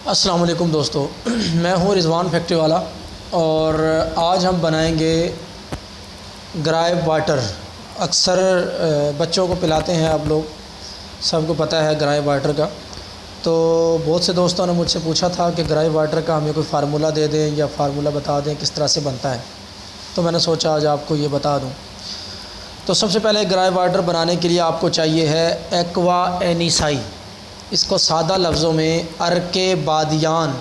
السلام علیکم دوستو، میں ہوں رضوان فیکٹری والا اور آج ہم بنائیں گے گرائب واٹر۔ اکثر بچوں کو پلاتے ہیں آپ لوگ، سب کو پتہ ہے گرائب واٹر کا۔ تو بہت سے دوستوں نے مجھ سے پوچھا تھا کہ گرائب واٹر کا ہمیں کوئی فارمولہ دے دیں یا فارمولہ بتا دیں کس طرح سے بنتا ہے، تو میں نے سوچا آج آپ کو یہ بتا دوں۔ تو سب سے پہلے گرائب واٹر بنانے کے لیے آپ کو چاہیے ہے ایکوا اینیسائی، اس کو سادہ لفظوں میں ارک بادیان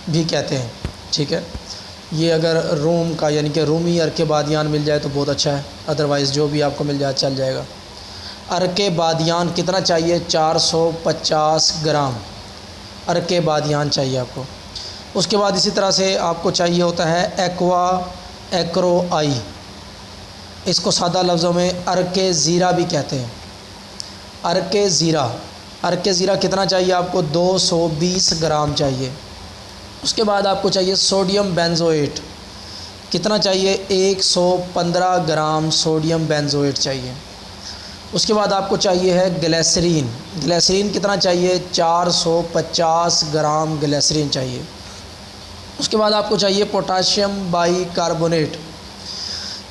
بھی کہتے ہیں، ٹھیک ہے۔ یہ اگر روم کا یعنی کہ رومی ارک بادیان مل جائے تو بہت اچھا ہے، ادروائز جو بھی آپ کو مل جائے چل جائے گا۔ ارک بادیان کتنا چاہیے؟ 450 گرام ارک بادیان چاہیے آپ کو۔ اس کے بعد اسی طرح سے آپ کو چاہیے ہوتا ہے ایکوا ایکرو آئی، اس کو سادہ لفظوں میں ارک زیرہ بھی کہتے ہیں۔ ارک زیرہ کتنا چاہیے آپ کو؟ 220 گرام چاہیے۔ اس کے بعد آپ کو چاہیے سوڈیم بینزویٹ، کتنا چاہیے؟ 115 گرام سوڈیم بینزویٹ چاہیے۔ اس کے بعد آپ کو چاہیے ہے گلیسرین کتنا چاہیے؟ 450 گرام گلیسرین چاہیے۔ اس کے بعد آپ کو چاہیے potassium by carbonate,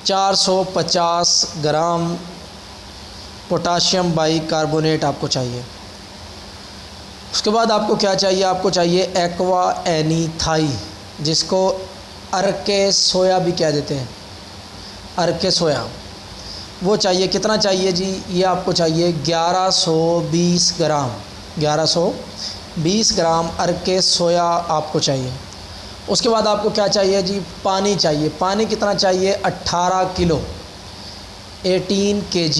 450 gram potassium by carbonate آپ کو چاہیے۔ اس کے بعد آپ کو کیا چاہیے؟ آپ کو چاہیے ایکوا اینیتھائی، جس کو ارک سویا بھی کہہ دیتے ہیں، ارک سویا، وہ چاہیے۔ کتنا چاہیے جی؟ یہ آپ کو چاہیے 1120 گرام ارک سویا آپ کو چاہیے۔ اس کے بعد آپ کو کیا چاہیے جی؟ پانی چاہیے۔ پانی کتنا چاہیے؟ 18 کلو، 18 kg،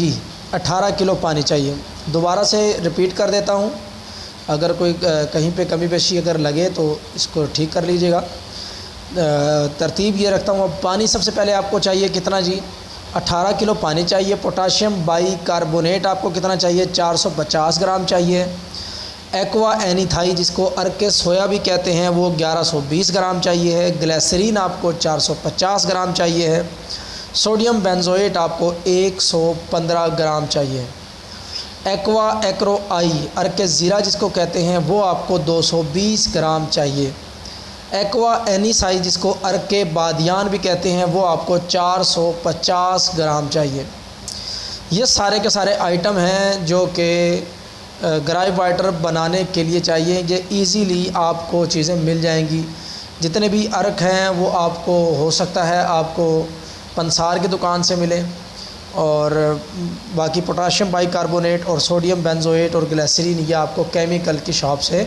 18 کلو پانی چاہیے۔ دوبارہ سے ریپیٹ کر دیتا ہوں، اگر کوئی کہیں پہ کمی بیشی اگر لگے تو اس کو ٹھیک کر لیجیے گا۔ ترتیب یہ رکھتا ہوں۔ اب پانی سب سے پہلے آپ کو چاہیے کتنا جی؟ 18 کلو پانی چاہیے۔ پوٹاشیم بائی کاربونیٹ آپ کو کتنا چاہیے؟ 450 گرام چاہیے۔ ایکوا اینیتھائی جس کو ارک سویا بھی کہتے ہیں وہ 1120 گرام چاہیے ہے۔ گلیسرین آپ کو 450 گرام چاہیے ہے۔ سوڈیم بینزویٹ آپ کو 115 گرام چاہیے۔ ایکوا ایکرو آئی ارک زیرہ جس کو کہتے ہیں وہ آپ کو 220 گرام چاہیے۔ ایکوا اینیسائی جس کو ارک بادیان بھی کہتے ہیں وہ آپ کو 450 گرام چاہیے۔ یہ سارے کے سارے آئٹم ہیں جو کہ گرائب واٹر بنانے کے لیے چاہیے۔ یہ ایزیلی آپ کو چیزیں مل جائیں گی۔ جتنے بھی ارک ہیں وہ آپ کو ہو سکتا ہے آپ کو پنسار کی دکان سے ملیں، اور باقی پوٹاشیم بائی کاربونیٹ اور سوڈیم بینزویٹ اور گلیسرین یہ آپ کو کیمیکل کی شاپ سے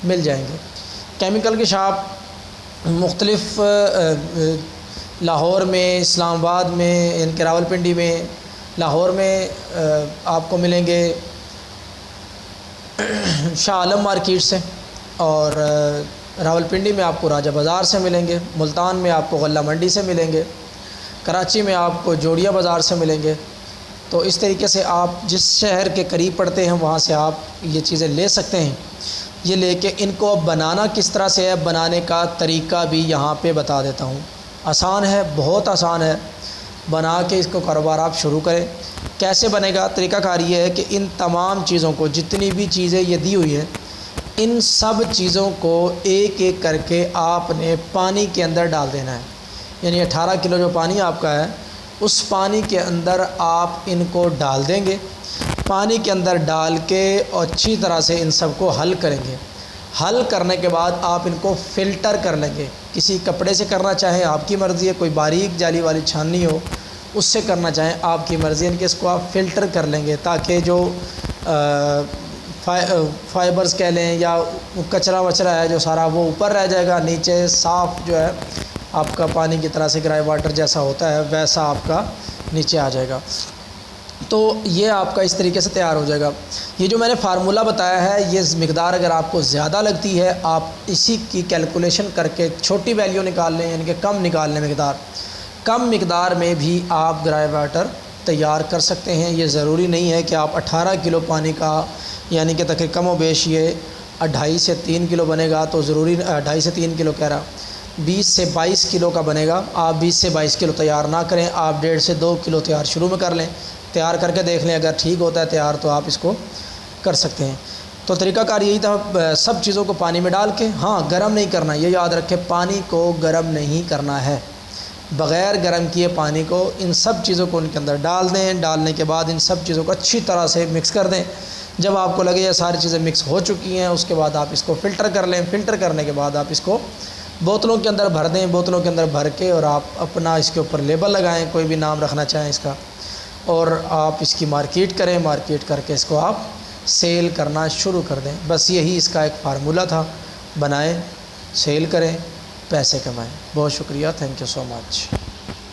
مل جائیں گے۔ کیمیکل کی شاپ مختلف لاہور میں، اسلام آباد میں، ان کے راولپنڈی میں، لاہور میں آپ کو ملیں گے شاہ عالم مارکیٹ سے، اور راولپنڈی میں آپ کو راجہ بازار سے ملیں گے، ملتان میں آپ کو غلہ منڈی سے ملیں گے، کراچی میں آپ کو جوڑیا بازار سے ملیں گے۔ تو اس طریقے سے آپ جس شہر کے قریب پڑتے ہیں وہاں سے آپ یہ چیزیں لے سکتے ہیں۔ یہ لے کے ان کو اب بنانا کس طرح سے ہے، بنانے کا طریقہ بھی یہاں پہ بتا دیتا ہوں۔ آسان ہے، بہت آسان ہے، بنا کے اس کو کاروبار آپ شروع کریں۔ کیسے بنے گا؟ طریقہ کار یہ ہے کہ ان تمام چیزوں کو، جتنی بھی چیزیں یہ دی ہوئی ہیں، ان سب چیزوں کو ایک ایک کر کے آپ نے پانی کے اندر ڈال دینا ہے۔ یعنی 18 کلو جو پانی آپ کا ہے اس پانی کے اندر آپ ان کو ڈال دیں گے۔ پانی کے اندر ڈال کے اور اچھی طرح سے ان سب کو حل کریں گے۔ حل کرنے کے بعد آپ ان کو فلٹر کر لیں گے۔ کسی کپڑے سے کرنا چاہیں آپ کی مرضی ہے، کوئی باریک جالی والی چھاننی ہو اس سے کرنا چاہیں آپ کی مرضی ہے، ان کے اس کو آپ فلٹر کر لیں گے تاکہ جو فائبرز کہہ لیں یا کچرا وچرا ہے جو سارا وہ اوپر رہ جائے گا، نیچے صاف جو ہے آپ کا پانی کی طرح سے گرائب واٹر جیسا ہوتا ہے ویسا آپ کا نیچے آ جائے گا۔ تو یہ آپ کا اس طریقے سے تیار ہو جائے گا۔ یہ جو میں نے فارمولہ بتایا ہے یہ مقدار اگر آپ کو زیادہ لگتی ہے آپ اسی کی کیلکولیشن کر کے چھوٹی ویلیو نکال لیں، یعنی کہ کم نکال لیں مقدار۔ کم مقدار میں بھی آپ گرائب واٹر تیار کر سکتے ہیں۔ یہ ضروری نہیں ہے کہ آپ 18 کلو پانی کا، یعنی کہ تقریباً کم و بیش یہ 2.5 سے 3 کلو بنے گا، تو ضروری 2.5 سے 3 کلو کہہ رہا 20 سے 22 کلو کا بنے گا۔ آپ 20 سے 22 کلو تیار نہ کریں، آپ 1.5 سے 2 کلو تیار شروع میں کر لیں، تیار کر کے دیکھ لیں، اگر ٹھیک ہوتا ہے تیار تو آپ اس کو کر سکتے ہیں۔ تو طریقہ کار یہی تھا، سب چیزوں کو پانی میں ڈال کے، ہاں گرم نہیں کرنا، یہ یاد رکھے پانی کو گرم نہیں کرنا ہے، بغیر گرم کیے پانی کو ان سب چیزوں کو ان کے اندر ڈال دیں۔ ڈالنے کے بعد ان سب چیزوں کو اچھی طرح سے مکس کر دیں۔ جب آپ کو لگے یہ ساری چیزیں مکس ہو چکی ہیں، اس کے بعد آپ اس کو فلٹر کر لیں۔ فلٹر کرنے کے بعد آپ اس کو بوتلوں کے اندر بھر دیں۔ بوتلوں کے اندر بھر کے اور آپ اپنا اس کے اوپر لیبل لگائیں، کوئی بھی نام رکھنا چاہیں اس کا، اور آپ اس کی مارکیٹ کریں۔ مارکیٹ کر کے اس کو آپ سیل کرنا شروع کر دیں۔ بس یہی اس کا ایک فارمولہ تھا، بنائیں، سیل کریں، پیسے کمائیں۔ بہت شکریہ، تھینک یو سو مچ۔